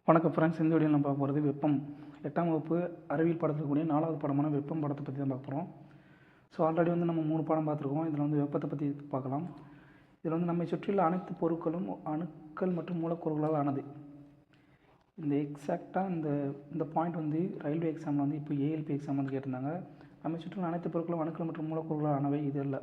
வணக்கம் ஃப்ரெண்ட்ஸ். இந்த வீடியோவில் நம்ம பார்க்க போகிறது வெப்பம். 8ஆம் வகுப்பு அறிவியல் பாடத்தில் கூடிய 4வது பாடமான வெப்பம் படத்தை பற்றி தான் பார்க்க போகிறோம். ஸோ ஆல்ரெடி நம்ம 3 பாடம் பார்த்துருக்கோம். இதில் வெப்பத்தை பற்றி பார்க்கலாம். இதில் நம்மை சுற்றியுள்ள அனைத்து பொருட்களும் அணுக்கள் மற்றும் மூலக்கூறுகளால் ஆனது. இந்த எக்ஸாக்டாக இந்த பாயிண்ட் ரயில்வே எக்ஸாமில் இப்போ ஏஎல்பி எக்ஸாம் கேட்டிருந்தாங்க. நம்மை சுற்றியுள்ள அனைத்து பொருட்களும் அணுக்கள் மற்றும் மூலக்கூறுகளால் ஆனவை. இது இல்லை.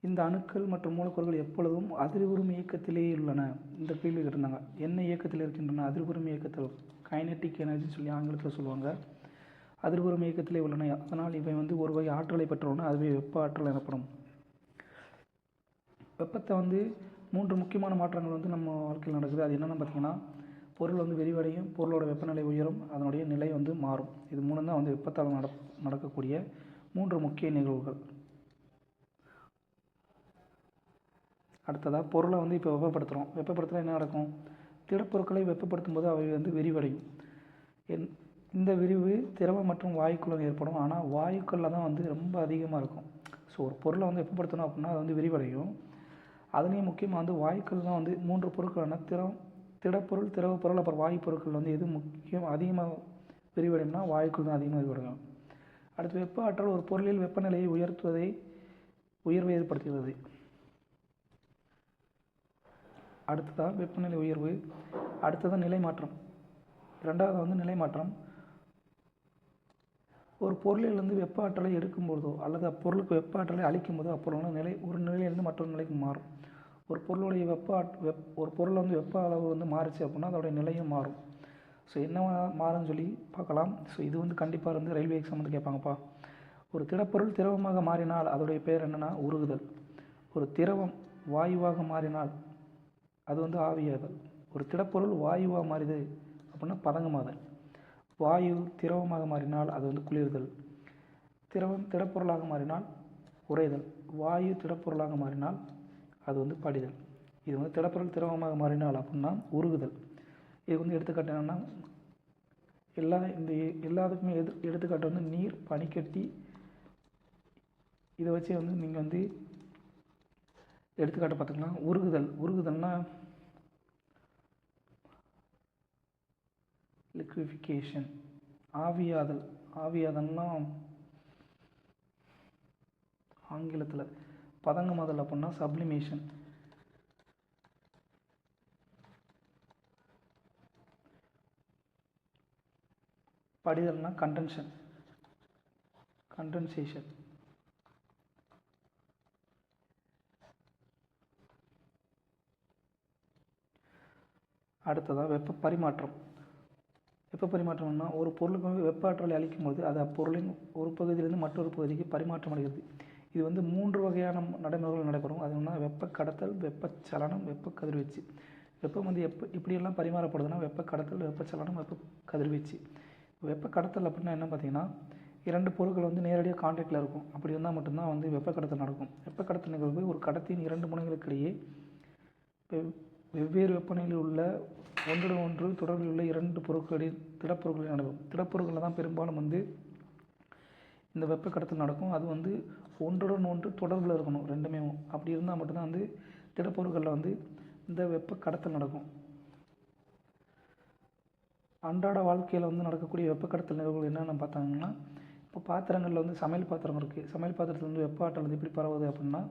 இந்த அணுக்கள் மற்றும் மூலக்கூறுகள் எப்பொழுதும் அதிர்வுறும் இயக்கத்திலேயே உள்ளன. இந்த கேள்வி கேட்டிருந்தாங்க. என்ன இயக்கத்தில் இருக்கின்றன? அதிர்வுறும் இயக்கத்தில், கைனெட்டிக் எனர்ஜின்னு சொல்லி ஆங்கிலத்தில் சொல்லுவாங்க. அதிர்வுறும் இயக்கத்திலே உள்ளன. அதனால் இவை ஒரு வகை ஆற்றலை பெற்றுள்ளன. அதுவே வெப்ப ஆற்றல் எனப்படும். வெப்பத்தை 3 முக்கியமான மாற்றங்கள் நம்ம வாழ்க்கையில் நடக்குது. அது என்னென்னு பார்த்தீங்கன்னா, பொருள் விரிவடையும், பொருளோட வெப்பநிலை உயரும், அதனுடைய நிலை மாறும். இது 3 தான் வெப்பத்தால் நடக்கக்கூடிய 3 முக்கிய நிகழ்வுகள். அடுத்ததாக பொருளை இப்போ வெப்பப்படுத்துகிறோம். வெப்பப்படுத்தினா என்ன நடக்கும்? திடப்பொருட்களை வெப்பப்படுத்தும் போது அவை விரிவடையும். இந்த விரிவு திரவ மற்றும் வாயுக்குள்ள ஏற்படும். ஆனால் வாயுக்களில் தான் ரொம்ப அதிகமாக இருக்கும். ஸோ ஒரு பொருளை வெப்பப்படுத்தணும் அப்படின்னா அது விரிவடையும். அதுலேயும் முக்கியமாக வாயுக்கள் தான் 3 பொருட்களான திடப்பொருள், திரவப்பொருள், அப்புறம் வாயு பொருட்கள் எது முக்கியம் அதிகமாக விரிவடையும்னா வாயுக்கள் தான் அதிகமாக விரிவடையும். அடுத்து வெப்ப ஆற்றல் ஒரு பொருளில் வெப்பநிலையை உயர்வை ஏற்படுத்துகிறது. அடுத்ததாக வெப்பநிலை உயர்வு. அடுத்ததான் நிலை மாற்றம். ரெண்டாவது நிலை மாற்றம். ஒரு பொருளிலிருந்து வெப்ப ஆற்றலை எடுக்கும்போதோ அல்லது அப்பொருளுக்கு வெப்ப ஆற்றலை அளிக்கும் போதோ அப்பொருள் ஒரு நிலையிலிருந்து மற்றொரு நிலைக்கு மாறும். ஒரு பொருளுடைய ஒரு பொருள் வெப்ப அளவு மாறுச்சு அப்படின்னா அதோடைய நிலையும் மாறும். ஸோ என்ன மாறும்னு சொல்லி பார்க்கலாம். ஸோ இது கண்டிப்பாக ரயில்வே எக்ஸாம் கேட்பாங்கப்பா. ஒரு திடப்பொருள் திரவமாக மாறினால் அதோடைய பேர் என்னென்னா உருகுதல். ஒரு திரவம் வாயுவாக மாறினால் அது ஆவியாதல். ஒரு திடப்பொருள் வாயுவாக மாறிது அப்படின்னா பதங்கமாதல். வாயு திரவமாக மாறினால் அது குளிர்தல். திரவம் திடப்பொருளாக மாறினால் உறைதல். வாயு திடப்பொருளாக மாறினால் அது படிதல். இது திடப்பொருள் திரவமாக மாறினால் அப்படின்னா உருகுதல். இது எடுத்துக்காட்டு என்னென்னா, எல்லாத்துக்குமே எடுத்துக்காட்டு நீர், பனிக்கட்டி. இதை வச்சு நீங்கள் எடுத்துக்காட்டு பார்த்துக்கலாம். உருகுதல்னா லிக்விஃபிகேஷன். ஆவியாதல்னா ஆங்கிலத்தில். பதங்கமாதல் அப்படின்னா சப்ளிமேஷன். படிதல்னா கண்டென்சேஷன். அடுத்ததாக வெப்ப பரிமாற்றம். வெப்ப பரிமாற்றம்னா ஒரு பொருளுக்கு வெப்ப ஆற்றலை அளிக்கும்போது அது அப்பொருளின் ஒரு பகுதியிலிருந்து மற்றொரு பகுதிக்கு பரிமாற்றம் அடைகிறது. இது 3 வகையான நடைமுறைகள் நடைபெறும். அது வெப்ப கடத்தல், வெப்பச்சலனம், வெப்ப கதிர்வீச்சு. வெப்பம் இப்படியெல்லாம் பரிமாறப்படுதுன்னா வெப்ப கடத்தல், வெப்பச்சலனம், வெப்ப கதிர்வீச்சு. வெப்ப கடத்தல் அப்படின்னா என்ன பார்த்தீங்கன்னா, 2 பொருட்கள் நேரடியாக கான்டாக்டில் இருக்கும். அப்படி இருந்தால் மட்டும்தான் வெப்ப கடத்தல் நடக்கும். வெப்ப கடத்தல் நிகழ்வு ஒரு கடத்தியின் 2 முனைகளுக்கிடையே வெவ்வேறு வெப்பநிலையில் உள்ள ஒன்றுடன் ஒன்று தொடர்பில் உள்ள 2 பொருட்களின் திடப்பொருட்களில் நடக்கும். திடப்பொருட்களில் தான் பெரும்பாலும் இந்த வெப்ப கடத்தல் நடக்கும். அது ஒன்றுடன் ஒன்று தொடர்பில் இருக்கணும் ரெண்டுமே. அப்படி இருந்தால் மட்டும்தான் திடப்பொருட்களில் இந்த வெப்ப கடத்தல் நடக்கும். அன்றாட வாழ்க்கையில் நடக்கக்கூடிய வெப்ப கடத்தல் நிகழ்வுகள் என்னென்னு பார்த்தாங்கன்னா, இப்போ பாத்திரங்களில் சமையல் பாத்திரம் இருக்குது. சமையல் பாத்திரத்தில் வெப்ப ஆற்றல் எப்படி பரவுது அப்படின்னா,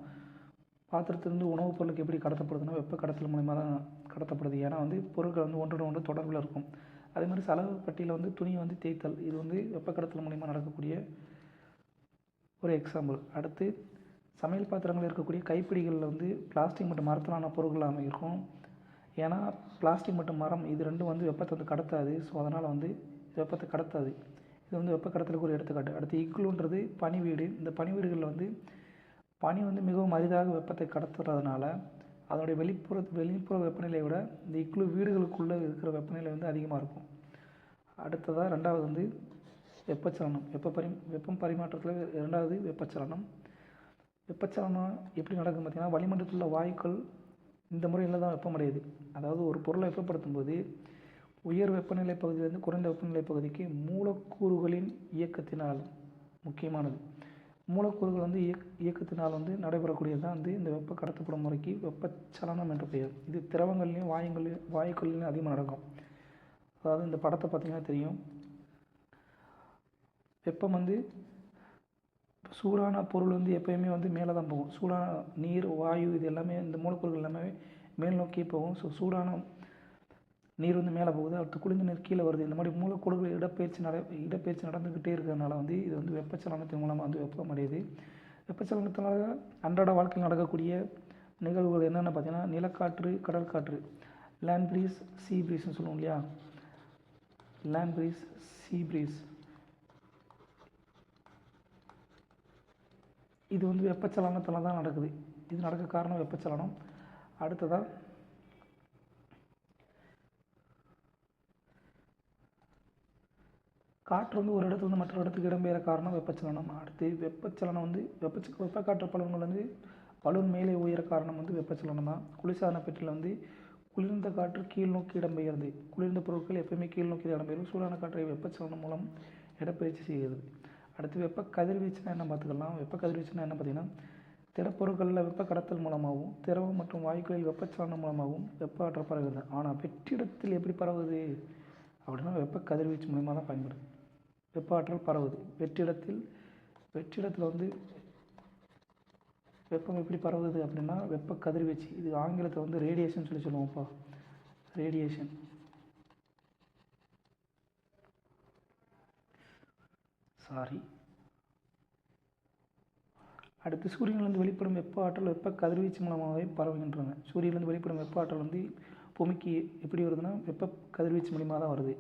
பாத்திரத்திலிருந்து உணவுப் பொருளுக்கு எப்படி கடத்தப்படுதுன்னா வெப்ப கடத்தல் மூலமாக தான் கடத்தப்படுது. ஏன்னா பொருட்கள் ஒன்றுடன் ஒன்று தொடர்பில் இருக்கும். அதே மாதிரி செலவு பட்டியில் துணியை தேய்த்தல். இது வெப்ப கடத்தல் மூலமாக நடக்கக்கூடிய ஒரு எக்ஸாம்பிள். அடுத்து சமையல் பாத்திரங்கள் இருக்கக்கூடிய கைப்பிடிகளில் பிளாஸ்டிக் மற்றும் மரத்திலான பொருட்கள் இருக்கும். ஏன்னா பிளாஸ்டிக் மற்றும் மரம் இது ரெண்டும் வெப்பத்தை கடத்தாது. ஸோ அதனால் வெப்பத்தை கடத்தாது. இது வெப்ப கடத்தலுக்கு ஒரு எடுத்துக்காட்டு. அடுத்து இக்லூன்றது பனி வீடு. இந்த பனி வீடுகளில் பனி மிகவும் அரிதாக வெப்பத்தை கடத்துறதுனால அதனுடைய வெளிப்புற வெப்பநிலையை விட இந்த இக்லூ வீடுகளுக்குள்ளே இருக்கிற வெப்பநிலை அதிகமாக இருக்கும். அடுத்ததாக ரெண்டாவது வெப்பச்சலனம். வெப்பம் பரிமாற்றத்தில் ரெண்டாவது வெப்பச்சலனம். வெப்பச்சலனம் எப்படி நடக்குதுன்னு பார்த்தீங்கன்னா, வளிமண்டலத்தில் உள்ள வாயுக்கள் இந்த முறையில் தான் வெப்பமடையுது. அதாவது ஒரு பொருளை வெப்பப்படுத்தும் போது உயர் வெப்பநிலை பகுதியிலிருந்து குறைந்த வெப்பநிலை பகுதிக்கு மூலக்கூறுகளின் இயக்கத்தினால் முக்கியமானது. மூலக்கூறுகள் இயக்கத்தினால் நடைபெறக்கூடியது தான் இந்த வெப்ப கடத்தப்படும் முறைக்கு வெப்பச்சலனம் என்ற பெயர். இது திரவங்கள்லையும் வாயுக்கள்லையும் அதிகமாக நடக்கும். அதாவது இந்த படத்தை பார்த்தீங்கன்னா தெரியும். வெப்பம் வந்து சூடான பொருள் வந்து எப்போயுமே வந்து மேலே தான் போகும். சூடான நீர், வாயு இது எல்லாமே இந்த மூலப்பொருட்கள் எல்லாமே மேல் நோக்கி போகும். ஸோ சூடான நீர் வந்து மேலே போகுது, அடுத்து குளிர்ந்த நீர் கீழே வருது. இந்த மாதிரி மூலக்கூறுகள் இடப்பெயர்ச்சி நடந்துக்கிட்டே இருக்கிறதுனால வந்து இது வந்து வெப்பச்சலனத்தின் மூலமாக வந்து வெப்பம் அடையுது. வெப்பச்சலனத்தினால அன்றாட வாழ்க்கையில் நடக்கக்கூடிய நிகழ்வுகள் என்னென்னு பார்த்தீங்கன்னா, நிலக்காற்று, கடற்காற்று, லேண்ட் ப்ரீஸ், சீ ப்ரீஸ்ன்னு சொல்லுவோம் இல்லையா, லேண்ட் ப்ரீஸ், சீ ப்ரீஸ், இது வந்து வெப்பச்சலனத்தில் தான் நடக்குது. இது நடக்க காரணம் வெப்பச்சலனம். அடுத்ததாக காற்று வந்து ஒரு இடத்துலேருந்து மற்ற இடத்துக்கு இடம்பெயர காரணம் வெப்பச்சலனம். அடுத்து வெப்பச்சலனம் வந்து வெப்பக்காற்று பலன்கள் வந்து பலூன் மேலே உயர காரணம் வந்து வெப்பச்சலனம் தான். குளிர்சாதன பெட்டியில் வந்து குளிர்ந்த காற்று கீழ் நோக்கி இடம்பெயர்ந்து, குளிர்ந்த பொருட்கள் எப்பவுமே கீழ் நோக்கி இடம்பெயரும். சூடான காற்றை வெப்பச்சலனம் மூலம் இடப்பெயர்ச்சி செய்கிறது. அடுத்து வெப்ப கதிர்வீச்சுனா என்ன பார்த்துக்கலாம். வெப்ப கதிர்வீச்சுனா என்ன பார்த்தீங்கன்னா, திடப்பொருட்களில் வெப்ப கடத்தல் மூலமாகவும் திரவம் மற்றும் வாயுக்களில் வெப்பச்சலனம் மூலமாகவும் வெப்ப ஆற்றல் பரவுகிறது. ஆனால் வெற்றிடத்தில் எப்படி பரவுது அப்படின்னா வெப்ப கதிர்வீச்சு மூலமாக தான் பயன்படுது. வெப்ப ஆற்றல் பரவுது வெற்றிடத்தில் வந்து வெப்பம் எப்படி பரவுது அப்படின்னா வெப்ப கதிர்வீச்சு. இது ஆங்கிலத்தில் வந்து ரேடியேஷன் சொல்லுவோம்ப்பா, ரேடியேஷன். அடுத்து சூரியனிலிருந்து வெளிப்படும் வெப்ப ஆற்றல் வெப்ப கதிர்வீச்சு மூலமாகவே பரவுகின்றன. சூரியனிலிருந்து வெளிப்படும் வெப்ப ஆற்றல் வந்து பூமிக்கு எப்படி வருதுன்னா வெப்ப கதிர்வீச்சு மூலமாக தான் வருது.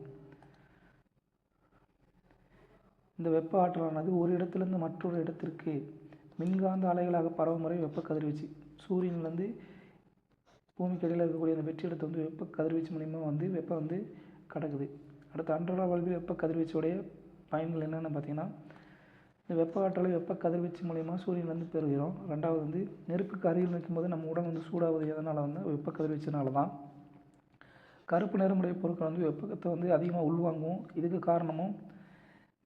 இந்த வெப்ப ஆற்றலானது ஒரு இடத்திலிருந்து மற்றொரு இடத்திற்கு மின்காந்த அலைகளாக பரவும் முறை வெப்ப கதிர்வீச்சு. சூரியன்லேருந்து பூமிக்கு இடையில் இருக்கக்கூடிய அந்த வெற்றிடத்தை வந்து வெப்ப கதிர்வீச்சு மூலிமா வந்து வெப்பம் வந்து கடக்குது. அடுத்து அன்றாட வாழ்வில் வெப்ப கதிர்வீச்சுடைய பயன்கள் என்னென்னு பார்த்தீங்கன்னா, இந்த வெப்ப ஆற்றலை வெப்ப கதிர்வீச்சு மூலிமா சூரியன்லேருந்து பெறுகிறோம். ரெண்டாவது வந்து நெருப்புக்கு அருகில் நிற்கும்போது நம்ம உடல் வந்து சூடாவது எதனால் வந்து வெப்ப கதிர்வீச்சுனால தான். கருப்பு நிறமுடைய பொருட்கள் வந்து வெப்பத்தை வந்து அதிகமாக உள்வாங்கும். இதுக்கு காரணமும்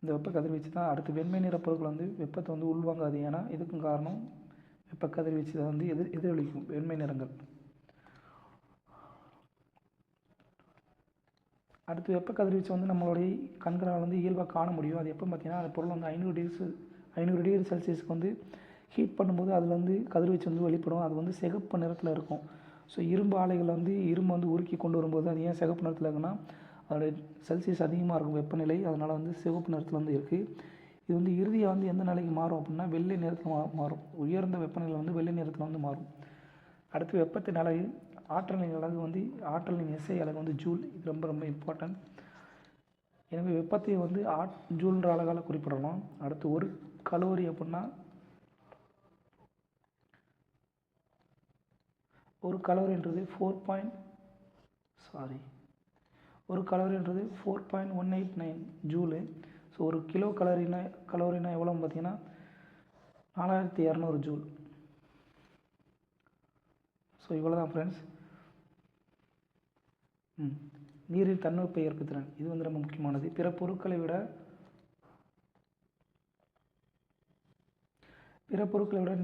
இந்த வெப்ப கதிர்வீச்சு தான். அடுத்து வெண்மை நிற பொருட்கள் வந்து வெப்பத்தை வந்து உள்வாங்காது. ஏன்னா இதுக்கும் காரணம் வெப்ப கதிர்வீச்சு தான் வந்து எதிரொலிக்கும் வெண்மை நிறங்கள். அடுத்து வெப்ப கதிர்வீச்சு வந்து நம்மளுடைய கண்களால் வந்து இயல்பாக காண முடியும். அது எப்போ பார்த்தீங்கன்னா, அந்த பொருள் வந்து 500 டிகிரி செல்சியஸ்க்கு வந்து ஹீட் பண்ணும்போது அதில் வந்து கதிர்வீச்சு வந்து வெளிப்படும். அது வந்து சிகப்பு நிறத்தில் இருக்கும். ஸோ இரும்பு ஆலைகள் வந்து இரும்பு வந்து உருக்கி கொண்டு வரும்போது அது ஏன் சிகப்பு நிறத்தில் இருக்குன்னா, அதோடைய செல்சியஸ் அதிகமாக இருக்கும் வெப்பநிலை, அதனால் வந்து சிவப்பு நிறத்தில் வந்து இருக்குது. இது வந்து இறுதியாக வந்து எந்த நிலைக்கு மாறும் அப்படின்னா வெள்ளை நிறத்தில் மாறும். உயர்ந்த வெப்பநிலை வந்து வெள்ளை நிறத்தில் வந்து மாறும். அடுத்து வெப்பத்தின் அலகு ஆற்றலின் அலகு வந்து ஆற்றலின் எஸ்ஐ அலகு வந்து ஜூல். இது ரொம்ப ரொம்ப இம்பார்ட்டன்ட். எனவே வெப்பத்தை வந்து ஜூல்ன்ற அலகால் குறிப்பிடலாம். அடுத்து ஒரு கலோரி அப்படின்னா ஒரு கலோரின்றது 4.189 ஜூலு. ஸோ ஒரு கிலோ கலோரினா எவ்வளோன்னு பார்த்தீங்கன்னா 4200 ஜூல். ஸோ இவ்வளோ தான் ஃப்ரெண்ட்ஸ். நீரின் தன்வெப்ப ஏற்புத்திறன் இது வந்து ரொம்ப முக்கியமானது. பிற பொருட்களை விட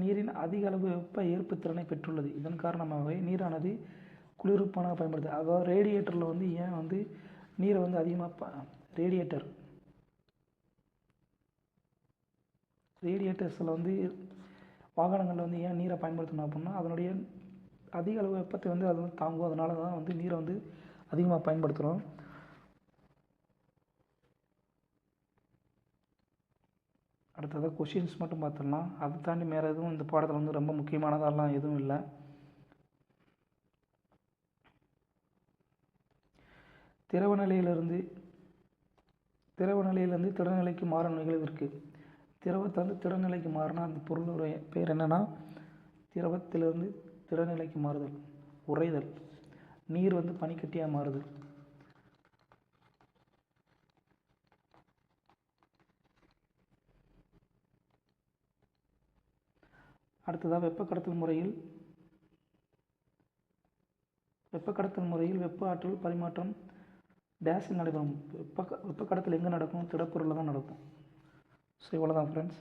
நீரின் அதிக அளவு வெப்ப ஏற்புத்திறனை பெற்றுள்ளது. இதன் காரணமாகவே நீரானது குளிர்விப்பானாக பயன்படுது. அதாவது ரேடியேட்டரில் வந்து ஏன் வந்து நீரை வந்து அதிகமாக ரேடியேட்டர்ஸில் வந்து வாகனங்களில் வந்து ஏன் நீரை பயன்படுத்தணும் அப்படின்னா அதனுடைய அதிக அளவு வெப்பத்தை வந்து அது வந்து தாங்கும். அதனால தான் வந்து நீரை வந்து அதிகமாக பயன்படுத்துகிறோம். அடுத்ததாக கொஷின்ஸ் மட்டும் பார்த்துடலாம். அதை தாண்டி வேறு எதுவும் இந்த பாடத்தில் வந்து ரொம்ப முக்கியமானதெல்லாம் எதுவும் இல்லை. திரவ நிலையிலிருந்து திடநிலைக்கு மாறும் நிகழ்வு இருக்குது. திரவத்தை வந்து திடநிலைக்கு மாறினா அந்த பொருளுடைய பேர் என்னென்னா திரவத்திலிருந்து திடநிலைக்கு மாறுதல், உறைதல். நீர் வந்து பனிக்கட்டியாக மாறுதல். அடுத்ததாக வெப்ப கடத்தல் முறையில் வெப்ப ஆற்றல் பரிமாற்றம் டேஸில் நடைபெறும். வெப்ப கடத்தல் எங்கே நடக்கும்? திடப்பொருளில் தான் நடக்கும். ஸோ இவ்வளோ தான் ஃப்ரெண்ட்ஸ்.